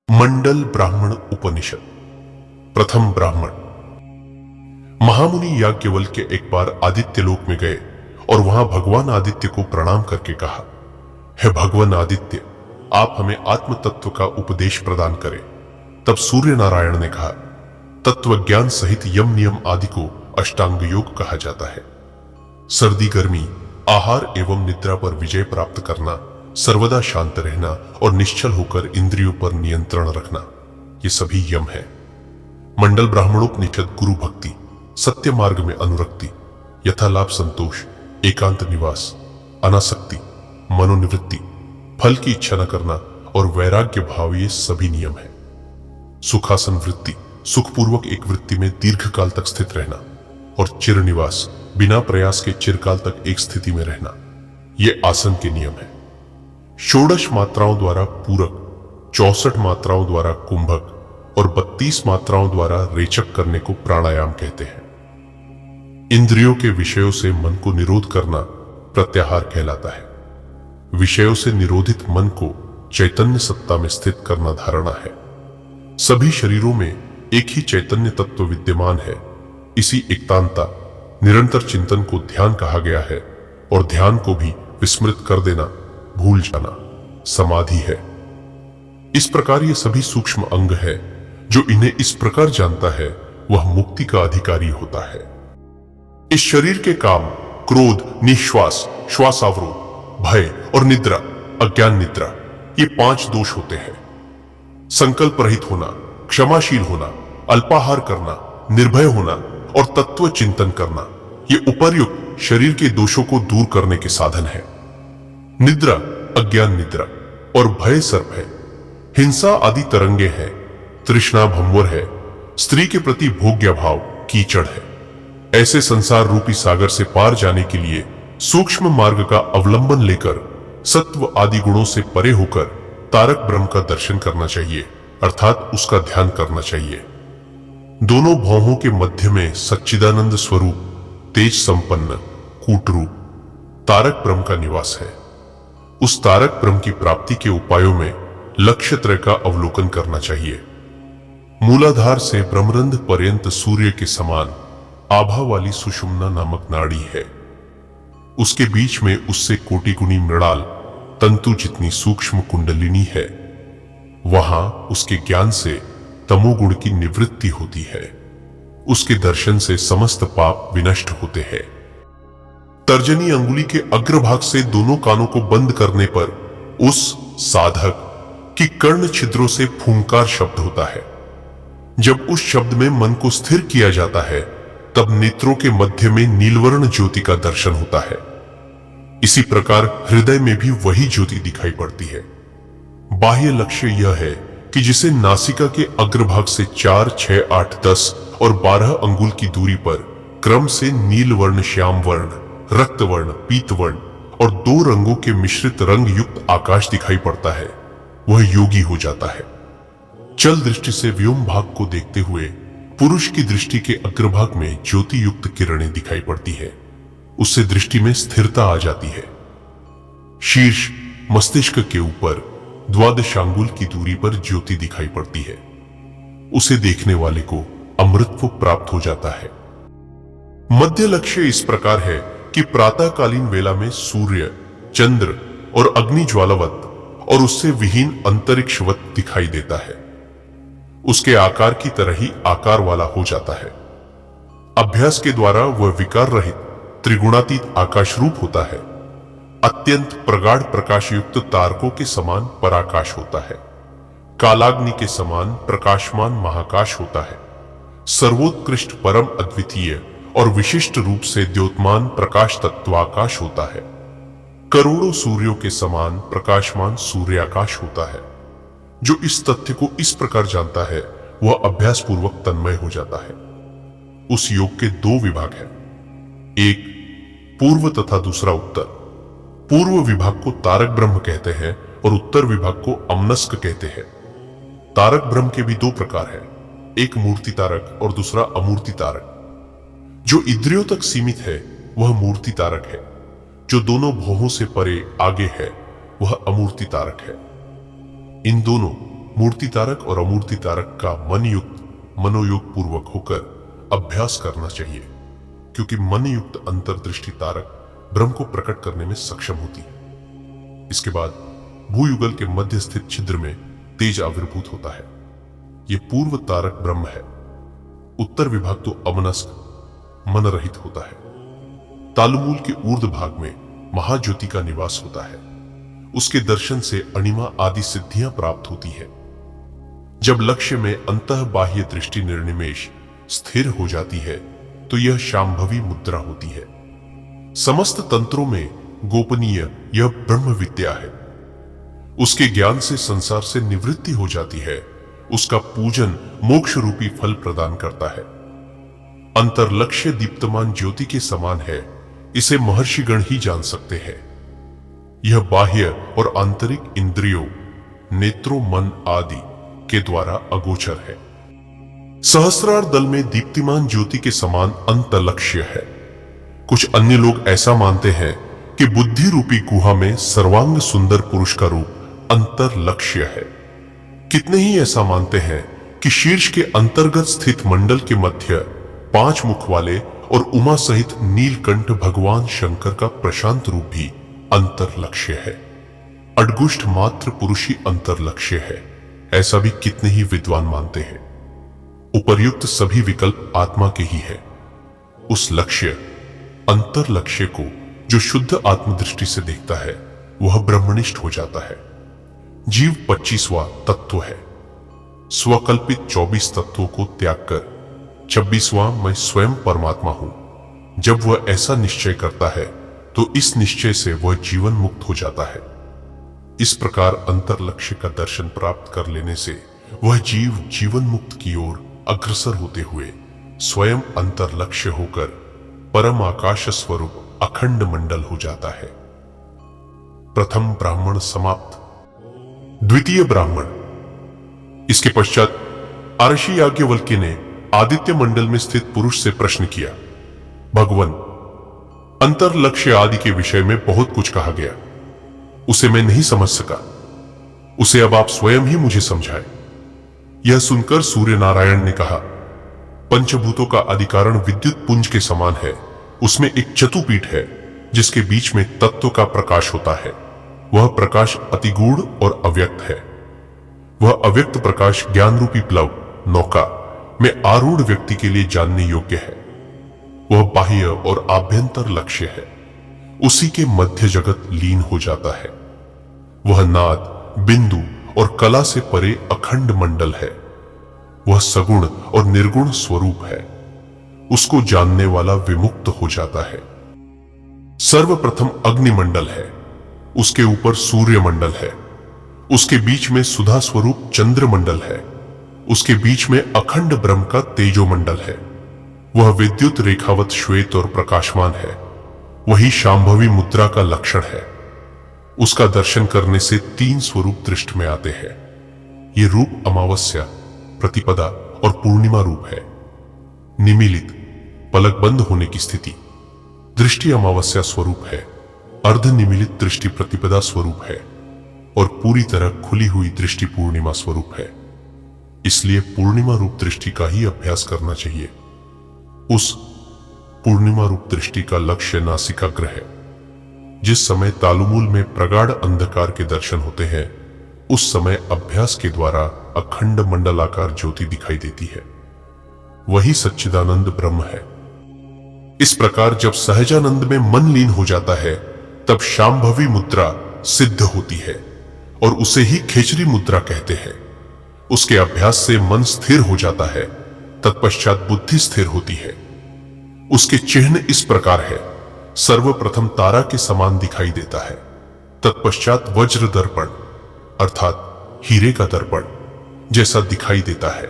मंडल ब्राह्मण उपनिषद। प्रथम ब्राह्मण। महामुनि याज्ञवल्क्य एक बार आदित्य लोक में गए और वहां भगवान आदित्य को प्रणाम करके कहा, हे भगवान आदित्य, आप हमें आत्म तत्व का उपदेश प्रदान करें। तब सूर्य नारायण ने कहा, तत्व ज्ञान सहित यम नियम आदि को अष्टांग योग कहा जाता है। सर्दी गर्मी, आहार एवं निद्रा पर विजय प्राप्त करना, सर्वदा शांत रहना और निश्चल होकर इंद्रियों पर नियंत्रण रखना, ये सभी यम है। मंडल ब्राह्मणोपनिषद गुरु भक्ति, सत्य मार्ग में अनुरक्ति, यथालाभ संतोष, एकांत निवास, अनासक्ति, मनोनिवृत्ति, फल की इच्छा न करना और वैराग्य भाव, ये सभी नियम है। सुखासन वृत्ति, सुखपूर्वक एक वृत्ति में दीर्घ काल तक स्थित रहना और चिर निवास, बिना प्रयास के चिरकाल तक एक स्थिति में रहना, ये आसन के नियम है। षोडश मात्राओं द्वारा पूरक, 64 मात्राओं द्वारा कुंभक और 32 मात्राओं द्वारा रेचक करने को प्राणायाम कहते हैं। इंद्रियों के विषयों से मन को निरोध करना प्रत्याहार कहलाता है। विषयों से निरोधित मन को चैतन्य सत्ता में स्थित करना धारणा है। सभी शरीरों में एक ही चैतन्य तत्व विद्यमान है। इसी एकांतता, निरंतर चिंतन को ध्यान कहा गया है और ध्यान को भी विस्मृत कर देना, भूल जाना समाधि है। इस प्रकार ये सभी सूक्ष्म अंग है। जो इन्हें इस प्रकार जानता है वह मुक्ति का अधिकारी होता है। इस शरीर के काम क्रोध, निश्वास, श्वासावरोध, भय और निद्रा, अज्ञान निद्रा, ये 5 दोष होते हैं। संकल्प रहित होना, क्षमाशील होना, अल्पाहार करना, निर्भय होना और तत्व चिंतन करना, ये उपर्युक्त शरीर के दोषों को दूर करने के साधन है। निद्रा अज्ञान निद्रा और भय सर्प है। हिंसा आदि तरंगे हैं। तृष्णा भंवर है। स्त्री के प्रति भोग्य भाव कीचड़ है। ऐसे संसार रूपी सागर से पार जाने के लिए सूक्ष्म मार्ग का अवलंबन लेकर सत्व आदि गुणों से परे होकर तारक ब्रह्म का दर्शन करना चाहिए, अर्थात उसका ध्यान करना चाहिए। दोनों भौहों के मध्य में सच्चिदानंद स्वरूप तेज संपन्न कूटरूप तारक ब्रह्म का निवास है। उस तारक ब्रह्म की प्राप्ति के उपायों में लक्ष्य त्रय का अवलोकन करना चाहिए। मूलाधार से ब्रह्मरंध्र पर्यंत सूर्य के समान आभा वाली सुषुम्ना नामक नाड़ी है। उसके बीच में उससे कोटि गुणी मृणाल तंतु जितनी सूक्ष्म कुंडलिनी है। वहां उसके ज्ञान से तमोगुण की निवृत्ति होती है। उसके दर्शन से समस्त पाप विनष्ट होते हैं। तर्जनी अंगुली के अग्रभाग से दोनों कानों को बंद करने पर उस साधक की कर्ण छिद्रों से फूंकार शब्द होता है। जब उस शब्द में मन को स्थिर किया जाता है तब नेत्रों के मध्य में नीलवर्ण ज्योति का दर्शन होता है। इसी प्रकार हृदय में भी वही ज्योति दिखाई पड़ती है। बाह्य लक्ष्य यह है कि जिसे नासिका के अग्रभाग से 4, 6, 8, 10 और 12 अंगुल की दूरी पर क्रम से नीलवर्ण, श्याम वर्ण, रक्तवर्ण, पीतवर्ण और 2 रंगों के मिश्रित रंग युक्त आकाश दिखाई पड़ता है, वह योगी हो जाता है। चल दृष्टि से व्योम भाग को देखते हुए पुरुष की दृष्टि के अग्रभाग में ज्योति युक्त किरणें दिखाई पड़ती है। उससे दृष्टि में स्थिरता आ जाती है। शीर्ष मस्तिष्क के ऊपर 12 अंगुल की दूरी पर ज्योति दिखाई पड़ती है। उसे देखने वाले को अमृतत्व प्राप्त हो जाता है। मध्य लक्ष्य इस प्रकार है कि प्रातःकालीन वेला में सूर्य, चंद्र और अग्नि ज्वालावत और उससे विहीन अंतरिक्षवत दिखाई देता है। उसके आकार की तरह ही आकार वाला हो जाता है। अभ्यास के द्वारा वह विकार रहित त्रिगुणातीत आकाश रूप होता है। अत्यंत प्रगाढ़ प्रकाश युक्त तारकों के समान पराकाश होता है। कालाग्नि के समान प्रकाशमान महाकाश होता है। सर्वोत्कृष्ट परम अद्वितीय और विशिष्ट रूप से द्योतमान प्रकाश तत्वाकाश होता है। करोड़ों सूर्यों के समान प्रकाशमान सूर्याकाश होता है। जो इस तथ्य को इस प्रकार जानता है वह अभ्यास पूर्वक तन्मय हो जाता है। उस योग के 2 विभाग हैं, एक पूर्व तथा दूसरा उत्तर। पूर्व विभाग को तारक ब्रह्म कहते हैं और उत्तर विभाग को अमनस्क कहते हैं। तारक ब्रह्म के भी 2 प्रकार हैं, एक मूर्ति तारक और दूसरा अमूर्ति तारक। जो इंद्रियों तक सीमित है वह मूर्ति तारक है। जो दोनों भौहों से परे आगे है वह अमूर्ति तारक है। इन दोनों मूर्ति तारक और अमूर्ति तारक का मनोयोग पूर्वक होकर अभ्यास करना चाहिए, क्योंकि मनयुक्त अंतर्दृष्टि तारक ब्रह्म को प्रकट करने में सक्षम होती है। इसके बाद भूयुगल के मध्य स्थित छिद्र में तेज आविर्भूत होता है। यह पूर्व तारक ब्रह्म है। उत्तर विभाग तो अमनस्क मन रहित होता है। तालुमूल के ऊर्ध्व भाग में महाज्योति का निवास होता है। उसके दर्शन से अणिमा आदि सिद्धियां प्राप्त होती है। जब लक्ष्य में अंतः बाह्य दृष्टि निर्निमेष स्थिर हो जाती है तो यह शांभवी मुद्रा होती है। समस्त तंत्रों में गोपनीय यह ब्रह्म विद्या है। उसके ज्ञान से संसार से निवृत्ति हो जाती है। उसका पूजन मोक्ष रूपी फल प्रदान करता है। अंतर्लक्ष्य दीप्तमान ज्योति के समान है। इसे महर्षिगण ही जान सकते हैं। यह बाह्य और आंतरिक इंद्रियों, नेत्रों, मन आदि के द्वारा अगोचर है। सहस्रार दल में दीप्तिमान ज्योति के समान अंतलक्ष्य है। कुछ अन्य लोग ऐसा मानते हैं कि बुद्धि रूपी गुहा में सर्वांग सुंदर पुरुष का रूप अंतरलक्ष्य है। कितने ही ऐसा मानते हैं कि शीर्ष के अंतर्गत स्थित मंडल के मध्य 5 मुख वाले और उमा सहित नीलकंठ भगवान शंकर का प्रशांत रूप भी अंतरलक्ष्य है। अडगुष्ठ मात्र पुरुष ही अंतरलक्ष्य है, ऐसा भी कितने ही विद्वान मानते हैं। उपर्युक्त सभी विकल्प आत्मा के ही है। उस लक्ष्य अंतरलक्ष्य को जो शुद्ध आत्मदृष्टि से देखता है वह ब्रह्मनिष्ठ हो जाता है। जीव 25वां तत्व है। स्वकल्पित 24 तत्वों को त्याग कर 26वां मैं स्वयं परमात्मा हूं। जब वह ऐसा निश्चय करता है तो इस निश्चय से वह जीवन मुक्त हो जाता है। इस प्रकार अंतरलक्ष्य का दर्शन प्राप्त कर लेने से वह जीव जीवन मुक्त की ओर अग्रसर होते हुए स्वयं अंतरलक्ष्य होकर परम आकाश स्वरूप अखंड मंडल हो जाता है। प्रथम ब्राह्मण समाप्त। द्वितीय ब्राह्मण। इसके पश्चात महर्षि याज्ञवल्क्य ने आदित्य मंडल में स्थित पुरुष से प्रश्न किया, भगवान, अंतरलक्ष्य आदि के विषय में बहुत कुछ कहा गया, उसे मैं नहीं समझ सका। उसे अब आप स्वयं ही मुझे समझाएं। यह सुनकर सूर्य नारायण ने कहा, पंचभूतों का अधिकारण विद्युत पुंज के समान है। उसमें एक चतुपीठ है जिसके बीच में तत्व का प्रकाश होता है। वह प्रकाश अतिगूढ़ और अव्यक्त है। वह अव्यक्त प्रकाश ज्ञान रूपी प्लव नौका में आरूढ़ व्यक्ति के लिए जानने योग्य है। वह बाह्य और आभ्यंतर लक्ष्य है। उसी के मध्य जगत लीन हो जाता है। वह नाद, बिंदु और कला से परे अखंड मंडल है। वह सगुण और निर्गुण स्वरूप है। उसको जानने वाला विमुक्त हो जाता है। सर्वप्रथम अग्निमंडल है, उसके ऊपर सूर्य मंडल है, उसके बीच में सुधा स्वरूप चंद्रमंडल है, उसके बीच में अखंड ब्रह्म का तेजोमंडल है। वह विद्युत रेखावत श्वेत और प्रकाशमान है। वही शांभवी मुद्रा का लक्षण है। उसका दर्शन करने से 3 स्वरूप दृष्टि में आते हैं। ये रूप अमावस्या, प्रतिपदा और पूर्णिमा रूप है। निमीलित, पलक बंद होने की स्थिति दृष्टि अमावस्या स्वरूप है। अर्ध निमीलित दृष्टि प्रतिपदा स्वरूप है और पूरी तरह खुली हुई दृष्टि पूर्णिमा स्वरूप है। इसलिए पूर्णिमा रूप दृष्टि का ही अभ्यास करना चाहिए। उस पूर्णिमा रूप दृष्टि का लक्ष्य नासिकाग्र है। जिस समय तालुमूल में प्रगाढ़ अंधकार के दर्शन होते हैं उस समय अभ्यास के द्वारा अखंड मंडलाकार ज्योति दिखाई देती है। वही सच्चिदानंद ब्रह्म है। इस प्रकार जब सहजानंद में मन लीन हो जाता है तब शांभवी मुद्रा सिद्ध होती है और उसे ही खेचरी मुद्रा कहते हैं। उसके अभ्यास से मन स्थिर हो जाता है, तत्पश्चात बुद्धि स्थिर होती है। उसके चिन्ह इस प्रकार है, सर्वप्रथम तारा के समान दिखाई देता है, तत्पश्चात वज्र दर्पण अर्थात हीरे का दर्पण जैसा दिखाई देता है।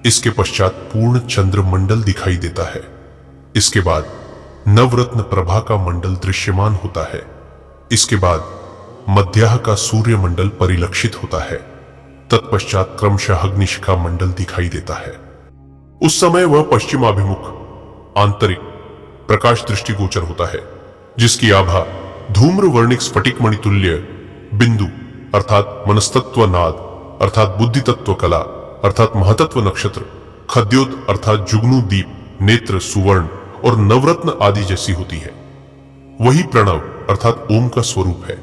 इसके पश्चात पूर्ण चंद्रमंडल दिखाई देता है। इसके बाद नवरत्न प्रभा का मंडल दृश्यमान होता है। इसके बाद मध्याह का सूर्य मंडल परिलक्षित होता है। तत्पश्चात क्रमशः अग्निशिखा मंडल दिखाई देता है। उस समय वह पश्चिमाभिमुख आंतरिक प्रकाश दृष्टिगोचर होता है, जिसकी आभा धूम्र वर्णिक स्फटिक मणितुल्य बिंदु अर्थात मनस्तत्व नाद अर्थात बुद्धि तत्व कला अर्थात महतत्व नक्षत्र, खद्योत अर्थात जुगनू दीप, नेत्र सुवर्ण और नवरत्न आदि जैसी होती है। वही प्रणव अर्थात ओम का स्वरूप है।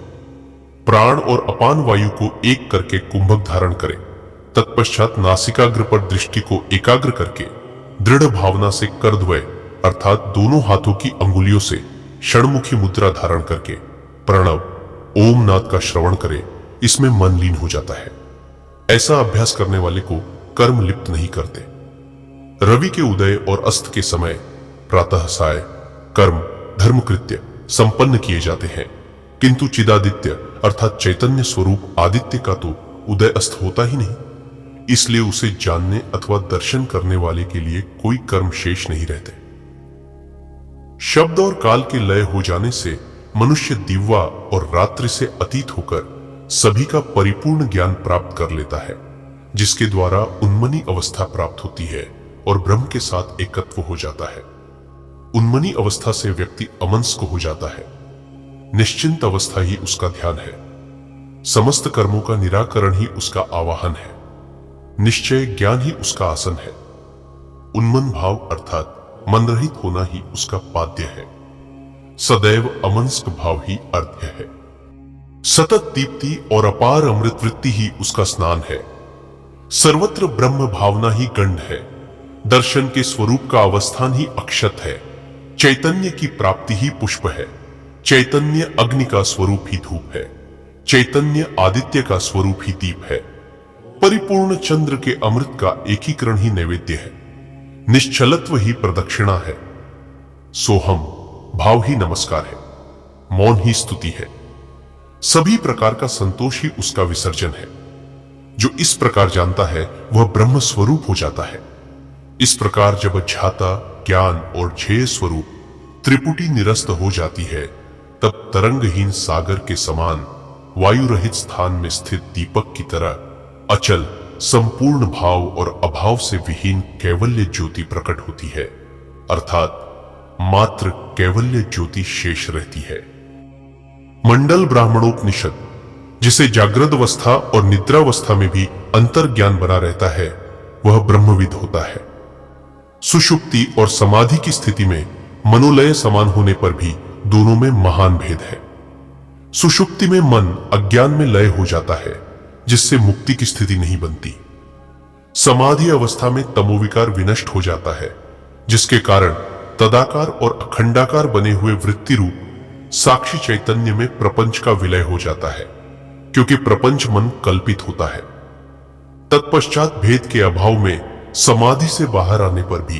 प्राण और अपान वायु को एक करके कुंभक धारण करे, तत्पश्चात नासिकाग्र पर दृष्टि को एकाग्र करके दृढ़ भावना से करद्वय अर्थात दोनों हाथों की अंगुलियों से षणमुखी मुद्रा धारण करके प्रणव ओम नाद का श्रवण करे, इसमें मन लीन हो जाता है। ऐसा अभ्यास करने वाले को कर्म लिप्त नहीं करते। रवि के उदय और अस्त के समय प्रातः साय कर्म धर्मकृत्य संपन्न किए जाते हैं, किंतु चिदादित्य अर्थात चैतन्य स्वरूप आदित्य का तो उदय अस्त होता ही नहीं, इसलिए उसे जानने अथवा दर्शन करने वाले के लिए कोई कर्म शेष नहीं रहते। शब्द और काल के लय हो जाने से मनुष्य दिव्वा और रात्रि से अतीत होकर सभी का परिपूर्ण ज्ञान प्राप्त कर लेता है, जिसके द्वारा उन्मनी अवस्था प्राप्त होती है और ब्रह्म के साथ एकत्व हो जाता है। उन्मनी अवस्था से व्यक्ति अमनस्क हो जाता है। निश्चिंत अवस्था ही उसका ध्यान है। समस्त कर्मों का निराकरण ही उसका आवाहन है। निश्चय ज्ञान ही उसका आसन है। उन्मन भाव अर्थात मन रहित होना ही उसका पाद्य है। सदैव अमनस्क भाव ही अर्घ्य है। सतत दीप्ति और अपार अमृत वृत्ति ही उसका स्नान है। सर्वत्र ब्रह्म भावना ही गंध है। दर्शन के स्वरूप का अवस्थान ही अक्षत है। चैतन्य की प्राप्ति ही पुष्प है। चैतन्य अग्नि का स्वरूप ही धूप है। चैतन्य आदित्य का स्वरूप ही दीप है। परिपूर्ण चंद्र के अमृत का एकीकरण ही नैवेद्य है। निश्चलत्व ही प्रदक्षिणा है। सोहम भाव ही नमस्कार है। मौन ही स्तुति है। सभी प्रकार का संतोष ही उसका विसर्जन है। जो इस प्रकार जानता है वह ब्रह्म स्वरूप हो जाता है। इस प्रकार जब ध्याता ज्ञान और झेय स्वरूप त्रिपुटी निरस्त हो जाती है, तब तरंगहीन सागर के समान वायु रहित स्थान में स्थित दीपक की तरह अचल संपूर्ण भाव और अभाव से विहीन कैवल्य ज्योति प्रकट होती है, अर्थात मात्र कैवल्य ज्योति शेष रहती है। मंडल ब्राह्मणोपनिषद, जिसे जागृत अवस्था और निद्रावस्था में भी अंतर ज्ञान बना रहता है, वह ब्रह्मविद होता है। सुषुप्ति और समाधि की स्थिति में मनोलय समान होने पर भी दोनों में महान भेद है। सुषुप्ति में मन अज्ञान में लय हो जाता है, जिससे मुक्ति की स्थिति नहीं बनती। समाधि अवस्था में तमोविकार विनष्ट हो जाता है, जिसके कारण तदाकार और अखंडाकार बने हुए वृत्ति रूप साक्षी चैतन्य में प्रपंच का विलय हो जाता है, क्योंकि प्रपंच मन कल्पित होता है। तत्पश्चात भेद के अभाव में समाधि से बाहर आने पर भी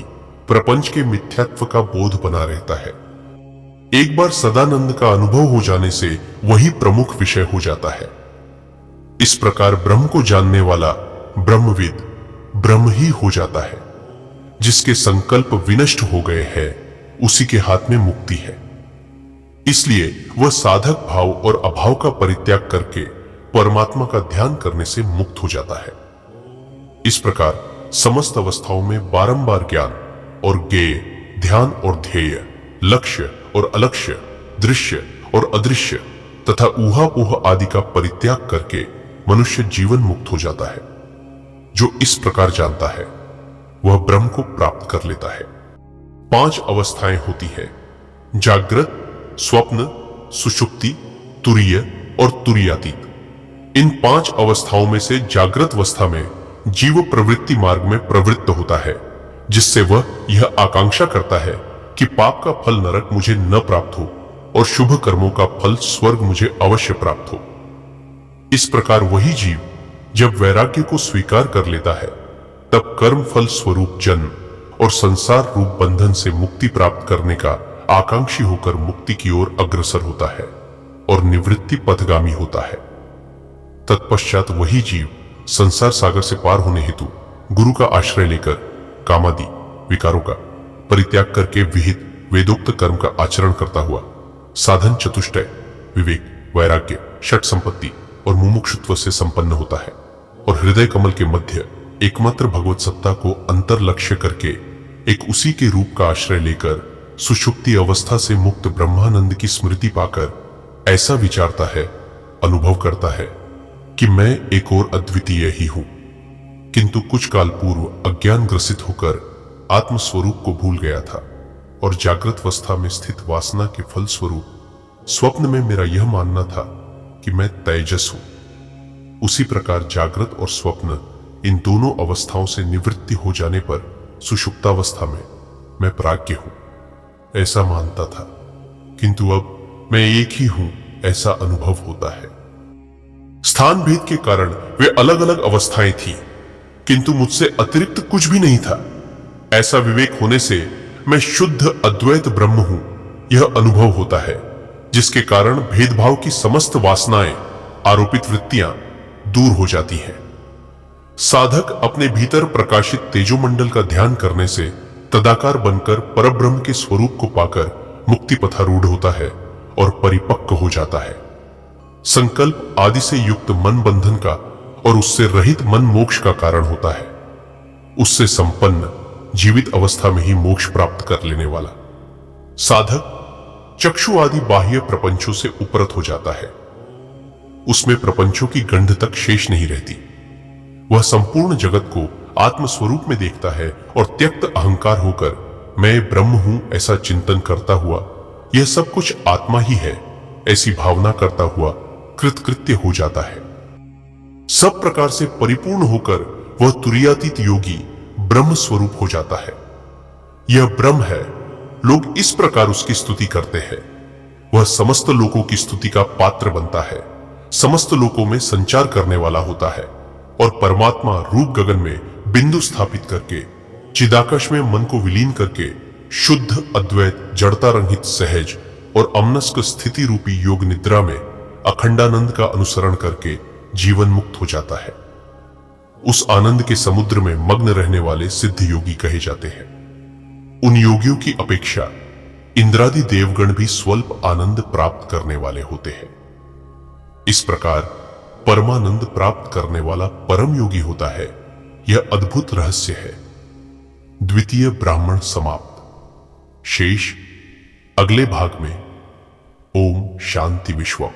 प्रपंच के मिथ्यात्व का बोध बना रहता है। एक बार सदानंद का अनुभव हो जाने से वही प्रमुख विषय हो जाता है। इस प्रकार ब्रह्म को जानने वाला ब्रह्मविद ब्रह्म ही हो जाता है। जिसके संकल्प विनष्ट हो गए हैं, उसी के हाथ में मुक्ति है। इसलिए वह साधक भाव और अभाव का परित्याग करके परमात्मा का ध्यान करने से मुक्त हो जाता है। इस प्रकार समस्त अवस्थाओं में बारंबार ज्ञान और ज्ञेय, ध्यान और ध्येय, लक्ष्य और अलक्ष्य, दृश्य और अदृश्य तथा ऊहापोह आदि का परित्याग करके मनुष्य जीवन मुक्त हो जाता है। जो इस प्रकार जानता है वह ब्रह्म को प्राप्त कर लेता है। 5 अवस्थाएं होती है: जागृत, स्वप्न, सुषुप्ति, तुरीय और तुरीयातीत। इन 5 अवस्थाओं में से जागृत अवस्था में जीव प्रवृत्ति मार्ग में प्रवृत्त होता है, जिससे वह यह आकांक्षा करता है कि पाप का फल नरक मुझे न प्राप्त हो और शुभ कर्मों का फल स्वर्ग मुझे अवश्य प्राप्त हो। इस प्रकार वही जीव जब वैराग्य को स्वीकार कर लेता है, तब कर्म फल स्वरूप जन्म और संसार रूप बंधन से मुक्ति प्राप्त करने का आकांक्षी होकर मुक्ति की ओर अग्रसर होता है और निवृत्ति पथगामी होता है। तत्पश्चात वही जीव संसार सागर से पार होने हेतु गुरु का आश्रय लेकर कामादि विकारों का परित्याग करके विहित वेदोक्त कर्म का आचरण करता हुआ साधन चतुष्टय, विवेक, वैराग्य, षट संपत्ति और मुमुक्षुत्व से संपन्न होता है और हृदय कमल के मध्य एकमात्र भगवत सत्ता को अंतर लक्ष्य करके एक उसी के रूप का आश्रय लेकर सुषुप्ति अवस्था से मुक्त ब्रह्मानंद की स्मृति पाकर ऐसा विचारता है, अनुभव करता है कि मैं एक और अद्वितीय ही हूं, किंतु कुछ काल पूर्व अज्ञान ग्रसित होकर आत्मस्वरूप को भूल गया था और जागृत अवस्था में स्थित वासना के फलस्वरूप स्वप्न में मेरा यह मानना था कि मैं तेजस हूं। उसी प्रकार जागृत और स्वप्न इन दोनों अवस्थाओं से निवृत्ति हो जाने पर सुषुप्तावस्था में मैं प्राज्ञ हूं, ऐसा मानता था, किंतु अब मैं एक ही हूं ऐसा अनुभव होता है। स्थान भेद के कारण वे अलग अलग अवस्थाएं थीं, किंतु मुझसे अतिरिक्त कुछ भी नहीं था। ऐसा विवेक होने से मैं शुद्ध अद्वैत ब्रह्म हूं यह अनुभव होता है, जिसके कारण भेदभाव की समस्त वासनाएं, आरोपित वृत्तियां दूर हो जाती हैं। साधक अपने भीतर प्रकाशित तेजोमंडल का ध्यान करने से तदाकार बनकर परब्रह्म के स्वरूप को पाकर मुक्ति पथारूढ़ होता है और परिपक्व हो जाता है। संकल्प आदि से युक्त मन बंधन का और उससे रहित मन मोक्ष का कारण होता है। उससे संपन्न जीवित अवस्था में ही मोक्ष प्राप्त कर लेने वाला साधक चक्षु आदि बाह्य प्रपंचों से उपरत हो जाता है। उसमें प्रपंचों की गंध तक शेष नहीं रहती। वह संपूर्ण जगत को आत्मस्वरूप में देखता है और त्यक्त अहंकार होकर मैं ब्रह्म हूं ऐसा चिंतन करता हुआ यह सब कुछ आत्मा ही है ऐसी भावना करता हुआ कृतकृत्य हो जाता है। सब प्रकार से परिपूर्ण होकर वह तुरीयातीत योगी ब्रह्म स्वरूप हो जाता है। यह ब्रह्म है, लोग इस प्रकार उसकी स्तुति करते हैं। वह समस्त लोगों की स्तुति का पात्र बनता है, समस्त लोकों में संचार करने वाला होता है और परमात्मा रूप गगन में बिंदु स्थापित करके चिदाकाश में मन को विलीन करके शुद्ध अद्वैत जड़ता रहित सहज और अमनस्क स्थिति रूपी योग निद्रा में अखंडानंद का अनुसरण करके जीवन मुक्त हो जाता है। उस आनंद के समुद्र में मग्न रहने वाले सिद्ध योगी कहे जाते हैं। उन योगियों की अपेक्षा इंद्रादि देवगण भी स्वल्प आनंद प्राप्त करने वाले होते हैं। इस प्रकार परमानंद प्राप्त करने वाला परम योगी होता है, यह अद्भुत रहस्य है। द्वितीय ब्राह्मण समाप्त। शेष अगले भाग में। ओम शांति विश्वम।